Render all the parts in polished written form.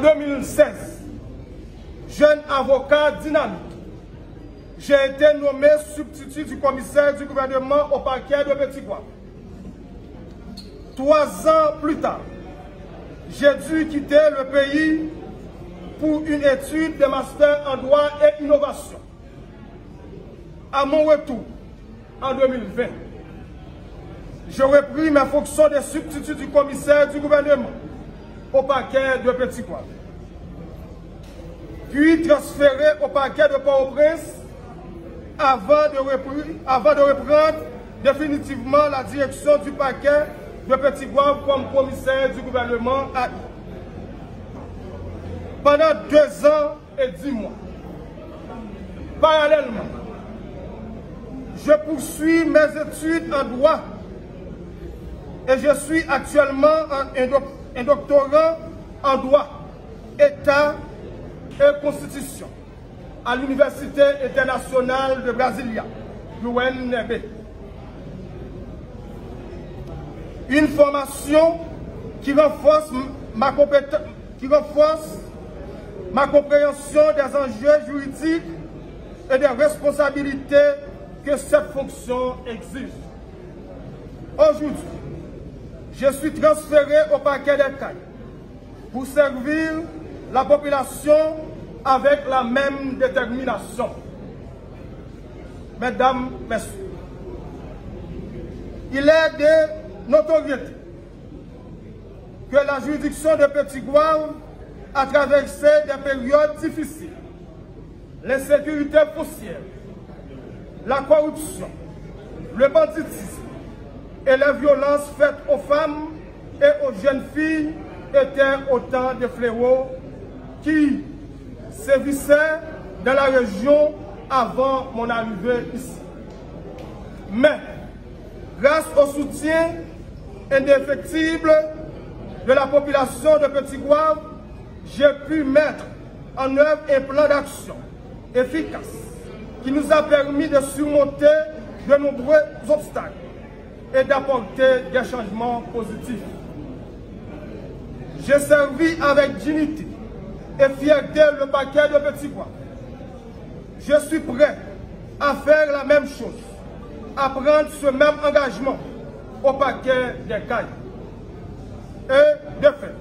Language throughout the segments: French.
2016, jeune avocat dynamique, j'ai été nommé substitut du commissaire du gouvernement au parquet de Petit-Goâve. 3 ans plus tard, j'ai dû quitter le pays pour une étude de master en droit et innovation. À mon retour, en 2020, je repris mes fonctions de substitut du commissaire du gouvernement au parquet de Petit-Goâve, puis transféré au parquet de Port-au-Prince avant de reprendre définitivement la direction du parquet de Petit-Goâve comme commissaire du gouvernement à I. Pendant 2 ans et 10 mois. Parallèlement, je poursuis mes études en droit et je suis actuellement un doctorant en droit, État et Constitution à l'Université internationale de Brasilia, l'UNB. Une formation qui renforce ma compréhension des enjeux juridiques et des responsabilités que cette fonction exige. Aujourd'hui, je suis transféré au parquet des Cayes pour servir la population avec la même détermination. Mesdames, Messieurs, il est de notoriété que la juridiction de Petit-Goâve a traversé des périodes difficiles. L'insécurité foncière, la corruption, le banditisme et les violences faites aux femmes et aux jeunes filles étaient autant de fléaux qui sévissaient dans la région avant mon arrivée ici. Mais, grâce au soutien indéfectible de la population de Petit-Goâve, j'ai pu mettre en œuvre un plan d'action efficace qui nous a permis de surmonter de nombreux obstacles et d'apporter des changements positifs. J'ai servi avec dignité et fierté le parquet de Petit-Goâve. Je suis prêt à faire la même chose, à prendre ce même engagement au parquet des Cayes. Et de fait,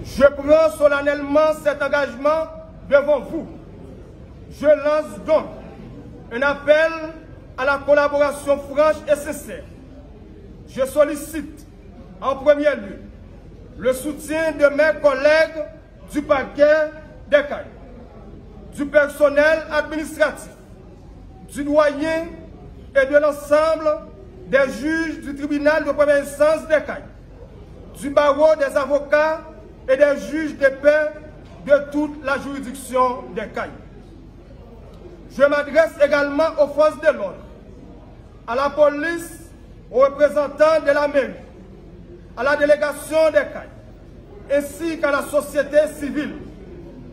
je prends solennellement cet engagement devant vous. Je lance donc un appel à la collaboration franche et sincère. Je sollicite en premier lieu le soutien de mes collègues du parquet des Cayes, du personnel administratif, du doyen et de l'ensemble des juges du tribunal de première instance des Cayes, du barreau des avocats et des juges de paix de toute la juridiction des Cayes. Je m'adresse également aux forces de l'ordre, à la police, aux représentants de la mairie, à la délégation des Cayes, ainsi qu'à la société civile,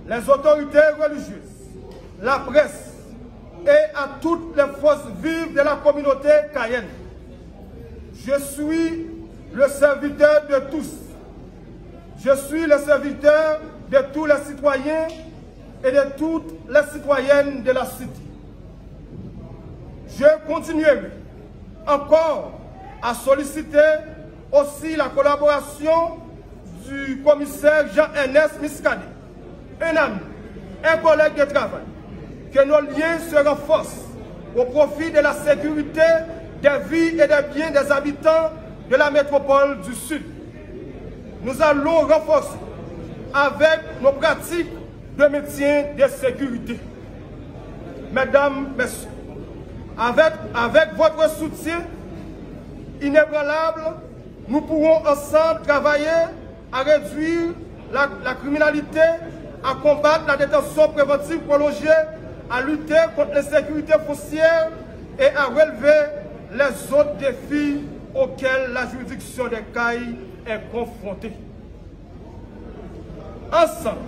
les autorités religieuses, la presse et à toutes les forces vives de la communauté cayenne. Je suis le serviteur de tous. Je suis le serviteur de tous les citoyens et de toutes les citoyennes de la cité. Je continuerai encore à solliciter aussi la collaboration du commissaire Jean-Ernest Miscadé, un ami, un collègue de travail, que nos liens se renforcent au profit de la sécurité des vies et des biens des habitants de la métropole du Sud. Nous allons renforcer avec nos pratiques de maintien de sécurité. Mesdames, Messieurs, avec votre soutien inébranlable, nous pourrons ensemble travailler à réduire la criminalité, à combattre la détention préventive prolongée, à lutter contre l'insécurité foncière et à relever les autres défis auxquels la juridiction des Cayes est confrontée. Ensemble,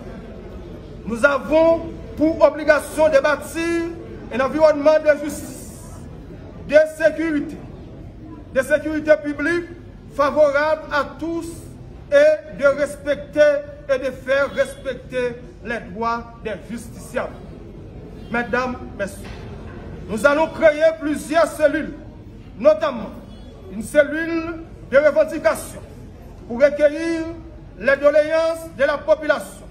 nous avons pour obligation de bâtir un environnement de justice, de sécurité publique favorable à tous et de respecter et de faire respecter les droits des justiciables. Mesdames, Messieurs, nous allons créer plusieurs cellules, notamment une cellule de revendication pour recueillir les doléances de la population,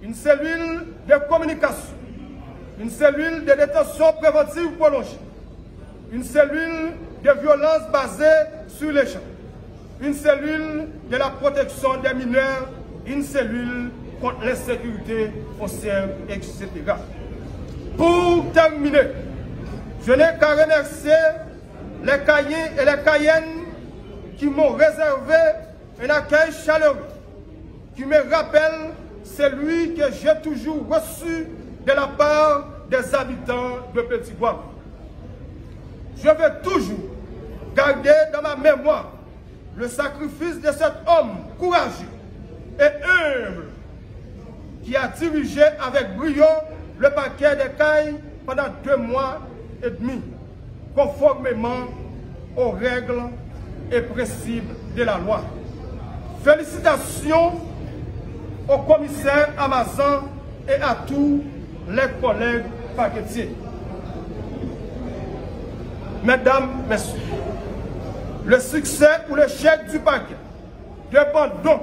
une cellule de communication, une cellule de détention préventive prolongée, une cellule de violence basée sur les gens, une cellule de la protection des mineurs, une cellule contre l'insécurité foncière, etc. Pour terminer, je n'ai qu'à remercier les Caïens et les Cayennes qui m'ont réservé un accueil chaleureux, qui me rappelle celui que j'ai toujours reçu de la part des habitants de Petit-Bois. Je vais toujours garder dans ma mémoire le sacrifice de cet homme courageux et humble qui a dirigé avec brio le parquet des Cailles pendant 2 mois et demi, conformément aux règles et principes de la loi. Félicitations au commissaire Amazon et à tous les collègues paquetiers. Mesdames, Messieurs, le succès ou l'échec du paquet dépend donc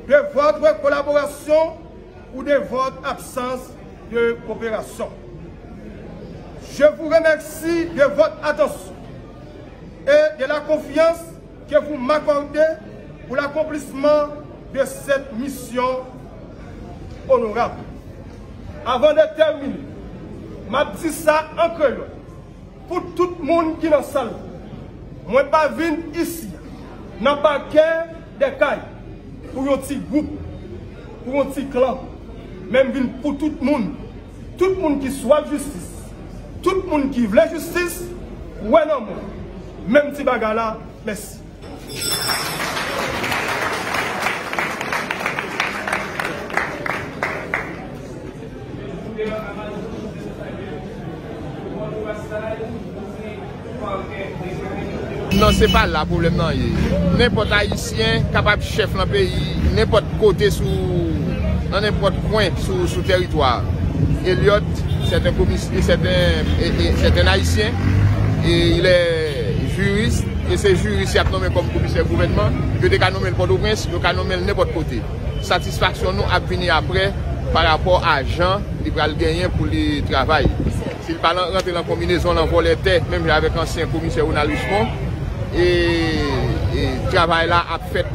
de votre collaboration ou de votre absence de coopération. Je vous remercie de votre attention et de la confiance que vous m'accordez pour l'accomplissement de cette mission honorable. Avant de terminer, je dis ça en créole. Pour tout le monde qui est dans la salle, moi, je ne viens ici, dans le paquet des Cailles, pour un petit groupe, pour un petit clan, même pour tout le monde qui soit justice, tout le monde qui veut justice, ouais non, même si bagala, merci. Non, c'est pas là le problème. N'importe haïtien capable chef dans le pays, n'importe côté dans n'importe coin sur le territoire. Elliot, c'est un haïtien et il est juriste. Et c'est juriste qui a nommé comme commissaire gouvernement. Il a nommé le Port-au-Prince, il a nommé n'importe côté. Satisfaction nous a fini après par rapport à Jean, il va le gagner pour le travail. S'il va rentrer dans la combinaison, dans le tête, même avec l'ancien commissaire Ronald Richemont, et le travail là a fait,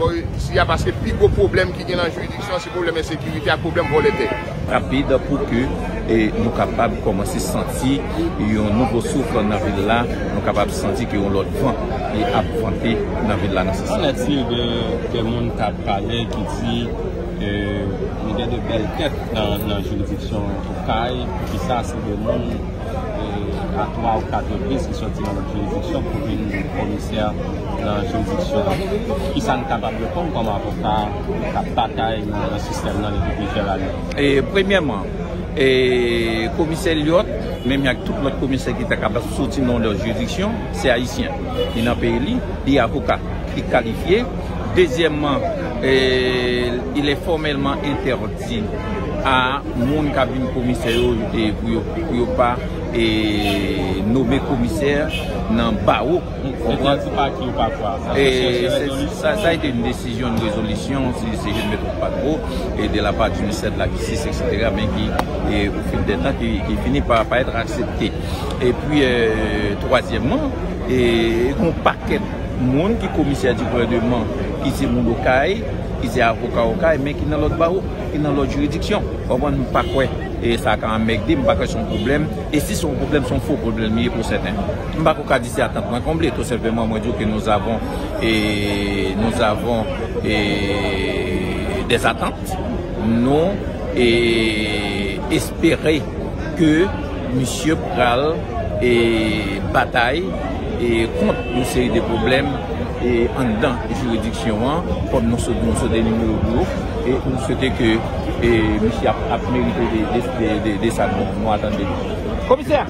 parce que le plus gros problème qui est dans la juridiction, c'est le problème de sécurité, le problème de l'été. Rapide pour que nous sommes capables de commencer à sentir un nouveau souffle dans la ville là, nous sommes capables de sentir qu'il y a un autre vent et à vanter dans la ville là. Qu'en est-il de monde qui a parlé, qui dit il y a de belles têtes dans la juridiction au CAI, qui ça c'est des gens à 3 ou 4 reprises qui sont dans notre juridiction pour une commissaire dans la juridiction. Qui sont capables de répondre comme avocat qui bataille dans le système dans les République générale? Premièrement, commissaire Liot, même il y a tout l'autre commissaire qui est capable de sortir dans leur juridiction, c'est haïtien. Il est dans le pays, il est avocat, il est qualifié. Deuxièmement, il est formellement interdit à mon cabinet commissaire pour pas nommer commissaire dans le barreau. Ça a été une décision, une résolution, si je ne me trompe pas trop, et de la part du ministère de la Justice, etc., mais qui, au fil des temps, qui finit par être accepté. Et puis, troisièmement, un paquet de monde qui est commissaire du gouvernement, qui c'est mon local, qui c'est avocat au CAI, mais qui est dans l'autre barreau, qui est dans l'autre juridiction. On ne pas quoi. Et ça a quand même dit, pas que son problème. Et si son problème, son faux problème, pour certains. Je ne pas qu'on dit c'est à temps comblé. Tout simplement, moi, je dis que nous avons des attentes. Nous espérer que M. Pral bataille contre une série de problèmes en dedans de juridiction, comme nous sommes des numéros de boulot, et nous souhaitons que M. a mérité des salons. Nous attendons. Commissaire!